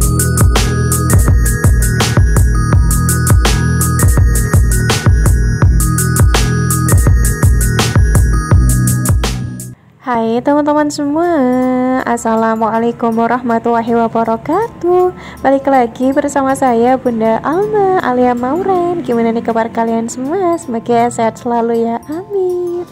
Hai teman-teman semua, Assalamualaikum warahmatullahi wabarakatuh. Balik lagi bersama saya Bunda Alma alias Mauren. Gimana nih kabar kalian semua? Semoga sehat selalu ya, amin.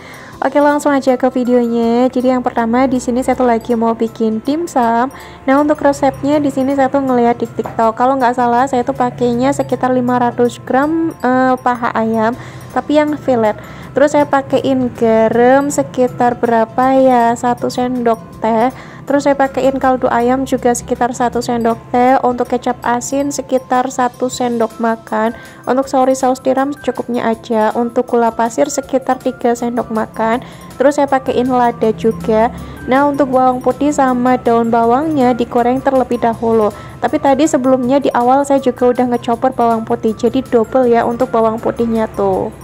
Oke, langsung aja ke videonya. Jadi yang pertama di sini saya tuh lagi mau bikin dimsum. Nah, untuk resepnya di sini saya tuh ngeliat di TikTok. Kalau nggak salah saya tuh pakainya sekitar 500 gram paha ayam, tapi yang fillet. Terus saya pakein garam sekitar berapa ya, 1 sendok teh. Terus saya pakein kaldu ayam juga sekitar 1 sendok teh. Untuk kecap asin sekitar 1 sendok makan. Untuk saus tiram secukupnya aja. Untuk gula pasir sekitar 3 sendok makan. Terus saya pakein lada juga. Nah, untuk bawang putih sama daun bawangnya digoreng terlebih dahulu. Tapi tadi sebelumnya di awal saya juga udah ngechopper bawang putih, jadi double ya untuk bawang putihnya tuh.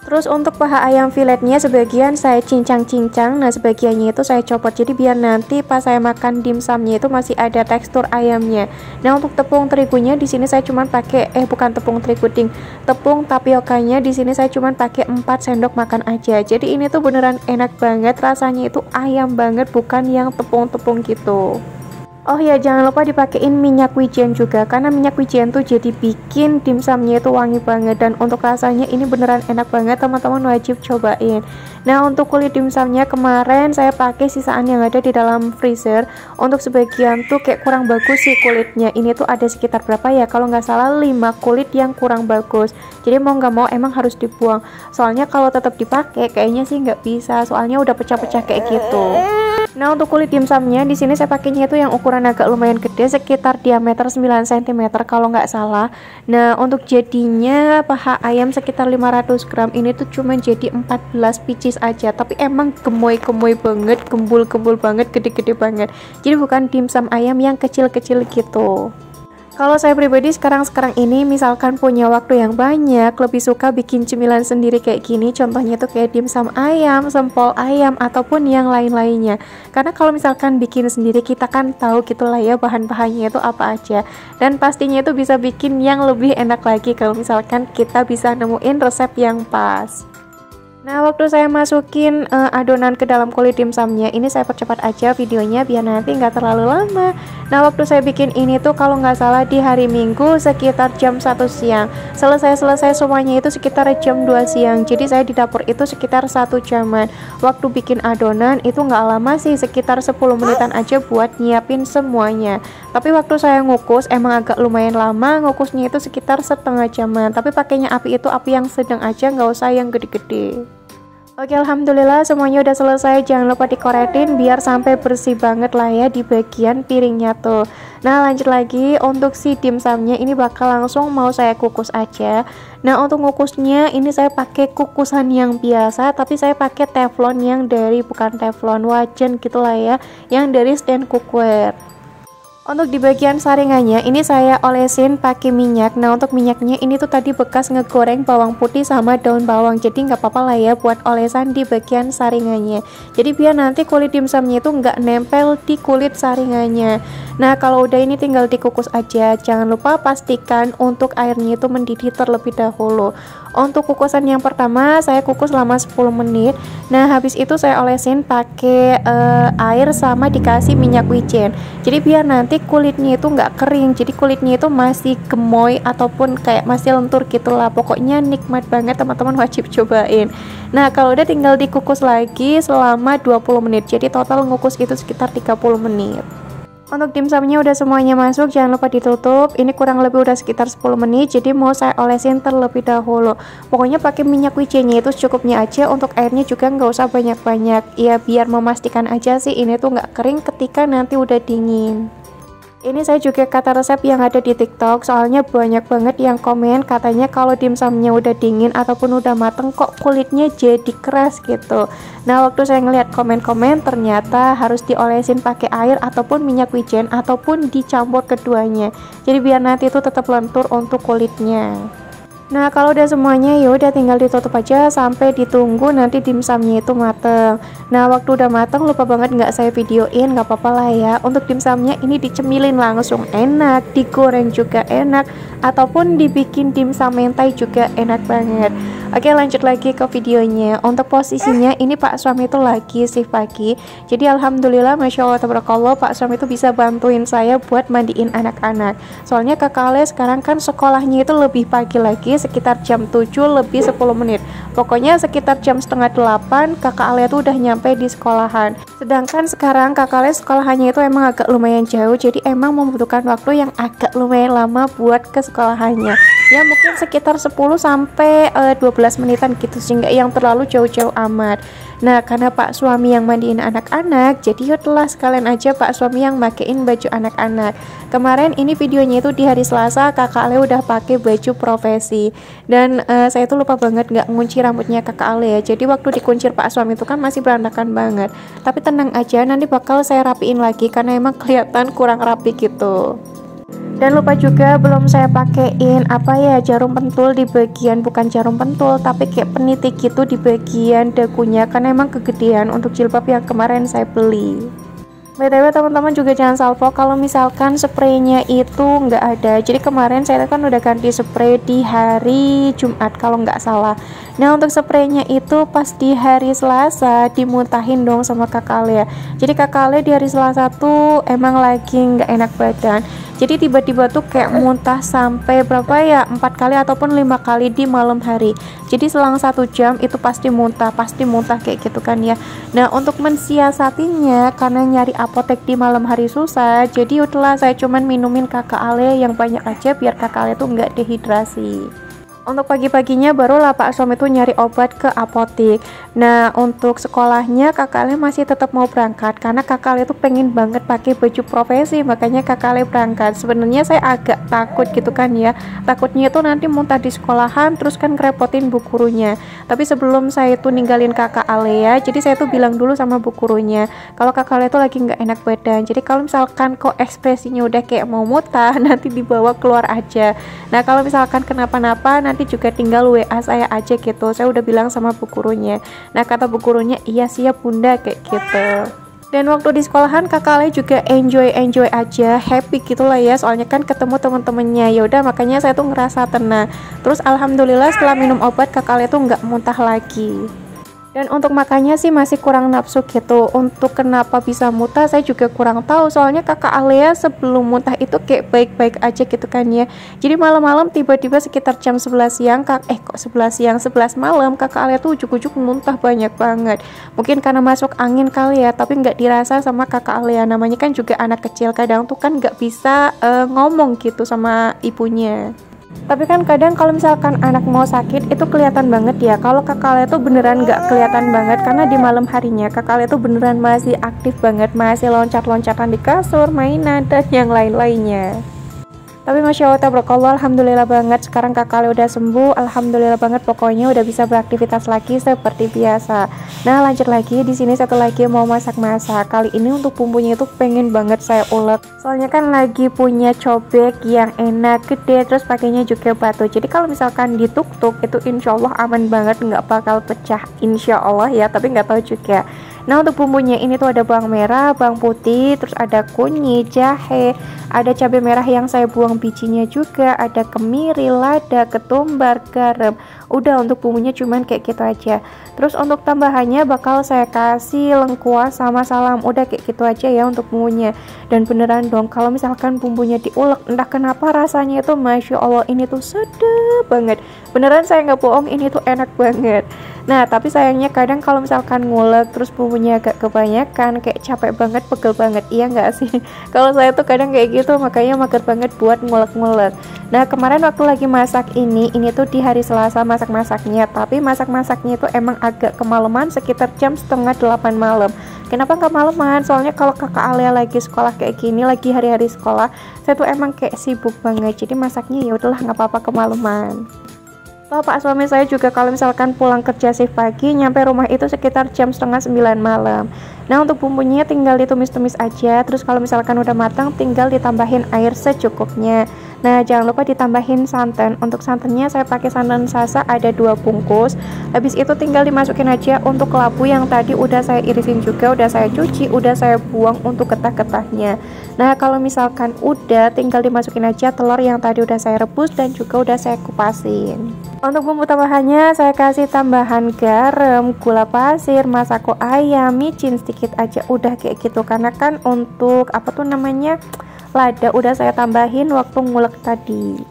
Terus untuk paha ayam filetnya sebagian saya cincang-cincang, nah sebagiannya itu saya copot, jadi biar nanti pas saya makan dimsumnya itu masih ada tekstur ayamnya. Nah, untuk tepung terigunya di sini saya cuman pakai bukan tepung terigu ding, tepung tapiokanya di sini saya cuman pakai 4 sendok makan aja. Jadi ini tuh beneran enak banget, rasanya itu ayam banget, bukan yang tepung-tepung gitu. Oh ya, jangan lupa dipakein minyak wijen juga, karena minyak wijen tuh jadi bikin dimsumnya itu wangi banget. Dan untuk rasanya ini beneran enak banget, teman-teman wajib cobain. Nah, untuk kulit dimsumnya kemarin saya pakai sisaan yang ada di dalam freezer. Untuk sebagian tuh kayak kurang bagus sih kulitnya. Ini tuh ada sekitar berapa ya, kalau nggak salah 5 kulit yang kurang bagus. Jadi mau nggak mau emang harus dibuang. Soalnya kalau tetap dipakai kayaknya sih nggak bisa, soalnya udah pecah-pecah kayak gitu. Nah, untuk kulit dimsumnya di sini saya pakainya itu yang ukuran agak lumayan gede, sekitar diameter 9 cm kalau nggak salah. Nah, untuk jadinya paha ayam sekitar 500 gram ini tuh cuma jadi 14 pieces aja, tapi emang gemoy-gemoy banget, gembul-gembul banget, gede-gede banget. Jadi bukan dimsum ayam yang kecil-kecil gitu. Kalau saya pribadi sekarang ini misalkan punya waktu yang banyak, lebih suka bikin cemilan sendiri kayak gini. Contohnya tuh kayak dimsum ayam, sempol ayam, ataupun yang lain-lainnya. Karena kalau misalkan bikin sendiri kita kan tahu gitulah ya bahan-bahannya itu apa aja. Dan pastinya itu bisa bikin yang lebih enak lagi kalau misalkan kita bisa nemuin resep yang pas. Nah, waktu saya masukin adonan ke dalam kulit dimsumnya, ini saya percepat aja videonya biar nanti nggak terlalu lama. Nah, waktu saya bikin ini tuh kalau nggak salah di hari Minggu sekitar jam 1 siang. Selesai semuanya itu sekitar jam 2 siang. Jadi saya di dapur itu sekitar 1 jaman. Waktu bikin adonan itu nggak lama sih, sekitar 10 menitan aja buat nyiapin semuanya. Tapi waktu saya ngukus emang agak lumayan lama, ngukusnya itu sekitar setengah jaman. Tapi pakainya api itu api yang sedang aja, nggak usah yang gede-gede. Oke, alhamdulillah semuanya udah selesai. Jangan lupa dikoretin biar sampai bersih banget lah ya di bagian piringnya tuh. Nah, lanjut lagi untuk si dimsumnya ini bakal langsung mau saya kukus aja. Nah, untuk ngukusnya ini saya pakai kukusan yang biasa, tapi saya pakai teflon yang dari, bukan teflon, wajan gitulah ya, yang dari stand cookware. Untuk di bagian saringannya ini saya olesin pakai minyak. Nah, untuk minyaknya ini tuh tadi bekas ngegoreng bawang putih sama daun bawang, jadi nggak apa-apa lah ya buat olesan di bagian saringannya. Jadi biar nanti kulit dimsumnya itu nggak nempel di kulit saringannya. Nah, kalau udah ini tinggal dikukus aja. Jangan lupa pastikan untuk airnya itu mendidih terlebih dahulu. Untuk kukusan yang pertama saya kukus selama 10 menit. Nah, habis itu saya olesin pakai air sama dikasih minyak wijen. Jadi biar nanti kulitnya itu nggak kering, jadi kulitnya itu masih gemoy ataupun kayak masih lentur gitulah. Pokoknya nikmat banget, teman-teman wajib cobain. Nah, kalau udah tinggal dikukus lagi selama 20 menit. Jadi total ngukus itu sekitar 30 menit. Untuk dimsumnya udah semuanya masuk, jangan lupa ditutup. Ini kurang lebih udah sekitar 10 menit, jadi mau saya olesin terlebih dahulu. Pokoknya pakai minyak wijennya itu secukupnya aja, untuk airnya juga nggak usah banyak-banyak. Ya biar memastikan aja sih ini tuh nggak kering ketika nanti udah dingin. Ini saya juga kata resep yang ada di TikTok, soalnya banyak banget yang komen katanya kalau dimsumnya udah dingin ataupun udah mateng kok kulitnya jadi keras gitu. Nah, waktu saya ngeliat komen-komen ternyata harus diolesin pakai air ataupun minyak wijen ataupun dicampur keduanya. Jadi biar nanti itu tetap lentur untuk kulitnya. Nah, kalau udah semuanya ya udah tinggal ditutup aja sampai ditunggu nanti dimsumnya itu mateng. Nah, waktu udah mateng lupa banget nggak saya videoin, nggak apa-apa lah ya. Untuk dimsumnya ini dicemilin langsung enak, digoreng juga enak, ataupun dibikin dimsum mentai juga enak banget. Oke, lanjut lagi ke videonya. Untuk posisinya ini Pak suami itu lagi shift pagi. Jadi alhamdulillah masya Allah tabarakallah Pak suami itu bisa bantuin saya buat mandiin anak-anak. Soalnya kakak Ale sekarang kan sekolahnya itu lebih pagi lagi, sekitar jam 7 lebih 10 menit. Pokoknya sekitar jam setengah 8 kakak Ale itu udah nyampe di sekolahan. Sedangkan sekarang kakak Ale sekolahannya itu emang agak lumayan jauh, jadi emang membutuhkan waktu yang agak lumayan lama buat ke sekolahannya. Ya mungkin sekitar 10 sampai 12 menitan gitu sih, nggak yang terlalu jauh-jauh amat. Nah, karena Pak suami yang mandiin anak-anak, jadi yaudah sekalian aja Pak suami yang makein baju anak-anak. Kemarin ini videonya itu di hari Selasa, kakak Ale udah pakai baju profesi. Dan saya tuh lupa banget nggak ngunci rambutnya kakak Ale ya. Jadi waktu dikuncir Pak suami itu kan masih berantakan banget. Tapi tenang aja, nanti bakal saya rapiin lagi karena emang kelihatan kurang rapi gitu. Dan lupa juga belum saya pakein apa ya, jarum pentul di bagian, bukan jarum pentul tapi kayak peniti gitu di bagian dagunya karena emang kegedean untuk jilbab yang kemarin saya beli. BTW teman-teman juga jangan salvo kalau misalkan spraynya itu nggak ada. Jadi kemarin saya kan udah ganti spray di hari Jumat kalau nggak salah. Nah untuk spraynya itu pas di hari Selasa dimuntahin dong sama kakak Ale ya. Jadi kakak Ale di hari Selasa tuh emang lagi nggak enak badan. Jadi tiba-tiba tuh kayak muntah sampai berapa ya, 4 kali ataupun 5 kali di malam hari. Jadi selang 1 jam itu pasti muntah kayak gitu kan ya. Nah untuk mensiasatinya karena nyari apotek di malam hari susah, jadi udahlah saya cuman minumin kakak Ale yang banyak aja biar kakak Ale tuh nggak dehidrasi. Untuk pagi-paginya barulah Pak suami itu nyari obat ke apotek. Nah untuk sekolahnya kakak Ale masih tetap mau berangkat karena kakak Ale tuh pengen banget pakai baju profesi, makanya kakak Ale berangkat. Sebenarnya saya agak takut gitu kan ya, takutnya itu nanti muntah di sekolahan terus kan ngerepotin bu gurunya. Tapi sebelum saya itu ninggalin kakak Ale ya, jadi saya tuh bilang dulu sama bu gurunya kalau kakak Ale tuh lagi nggak enak badan, jadi kalau misalkan kok ekspresinya udah kayak mau muntah nanti dibawa keluar aja. Nah kalau misalkan kenapa-napa nanti juga tinggal WA saya aja gitu, saya udah bilang sama bu gurunya. Nah kata bu gurunya iya siap bunda kayak gitu. Dan waktu di sekolahan kakak Ale juga enjoy aja, happy gitulah ya, soalnya kan ketemu teman-temannya. Ya udah makanya saya tuh ngerasa tenang. Terus alhamdulillah setelah minum obat kakak Ale tuh nggak muntah lagi. Dan untuk makannya sih masih kurang nafsu gitu. Untuk kenapa bisa muntah saya juga kurang tahu. Soalnya kakak Alea sebelum muntah itu kayak baik-baik aja gitu kan ya. Jadi malam-malam tiba-tiba sekitar jam 11 siang, 11 siang, 11 malam kakak Alea tuh ujuk-ujuk muntah banyak banget. Mungkin karena masuk angin kali ya, tapi nggak dirasa sama kakak Alea. Namanya kan juga anak kecil, kadang tuh kan nggak bisa ngomong gitu sama ibunya. Tapi kan kadang kalau misalkan anak mau sakit itu kelihatan banget ya. Kalau kakak Ale tuh beneran nggak kelihatan banget karena di malam harinya kakak Ale tuh beneran masih aktif banget, masih loncat-loncatan di kasur, mainan dan yang lain-lainnya. Tapi masya Allah tabarakallah, alhamdulillah banget sekarang kakak Ale udah sembuh, alhamdulillah banget, pokoknya udah bisa beraktivitas lagi seperti biasa. Nah lanjut lagi, di sini satu lagi mau masak-masak. Kali ini untuk bumbunya itu pengen banget saya ulek, soalnya kan lagi punya cobek yang enak gede, terus pakainya juga batu. Jadi kalau misalkan dituk-tuk itu insya Allah aman banget, nggak bakal pecah insya Allah ya, tapi nggak tahu juga. Nah untuk bumbunya ini tuh ada bawang merah, bawang putih, terus ada kunyit, jahe, ada cabai merah yang saya buang bijinya juga, ada kemiri, lada, ketumbar, garam. Udah untuk bumbunya cuman kayak gitu aja. Terus untuk tambahannya bakal saya kasih lengkuas sama salam. Udah kayak gitu aja ya untuk bumbunya. Dan beneran dong kalau misalkan bumbunya diulek, entah kenapa rasanya itu masya Allah ini tuh sedap banget. Beneran saya nggak bohong, ini tuh enak banget. Nah tapi sayangnya kadang kalau misalkan ngulek terus bumbunya agak kebanyakan, kayak capek banget, pegel banget, iya nggak sih? Kalau saya tuh kadang kayak gitu, makanya mager banget buat ngulek-ngulek. Nah kemarin waktu lagi masak ini tuh di hari Selasa masak-masaknya, tapi masak-masaknya itu emang agak kemalaman, sekitar jam setengah 8 malam. Kenapa nggak malaman? Soalnya kalau kakak Alia lagi sekolah kayak gini, lagi hari-hari sekolah, saya tuh emang kayak sibuk banget, jadi masaknya ya udahlah nggak apa-apa kemalaman. Pak suami saya juga kalau misalkan pulang kerja shift pagi, nyampe rumah itu sekitar jam setengah 9 malam. Nah untuk bumbunya tinggal ditumis-tumis aja, terus kalau misalkan udah matang tinggal ditambahin air secukupnya. Nah, jangan lupa ditambahin santan. Untuk santannya saya pakai santan sasa ada 2 bungkus. Habis itu tinggal dimasukin aja untuk kelabu yang tadi udah saya irisin juga, udah saya cuci, udah saya buang untuk getah-getahnya. Nah, kalau misalkan udah, tinggal dimasukin aja telur yang tadi udah saya rebus dan juga udah saya kupasin. Untuk bumbu tambahannya saya kasih tambahan garam, gula pasir, masako ayam, micin sedikit aja, udah kayak gitu. Karena kan untuk apa tuh namanya, lada udah saya tambahin waktu ngulek tadi.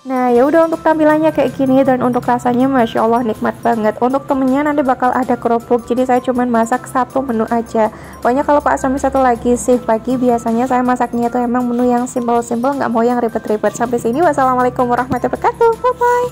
Nah, ya udah, untuk tampilannya kayak gini dan untuk rasanya masya Allah nikmat banget. Untuk temennya nanti bakal ada kerupuk, jadi saya cuman masak 1 menu aja. Pokoknya kalau Pak Suami satu lagi shift pagi, biasanya saya masaknya itu emang menu yang simple-simple, nggak mau yang ribet-ribet. Sampai sini, wassalamualaikum warahmatullahi wabarakatuh, bye bye.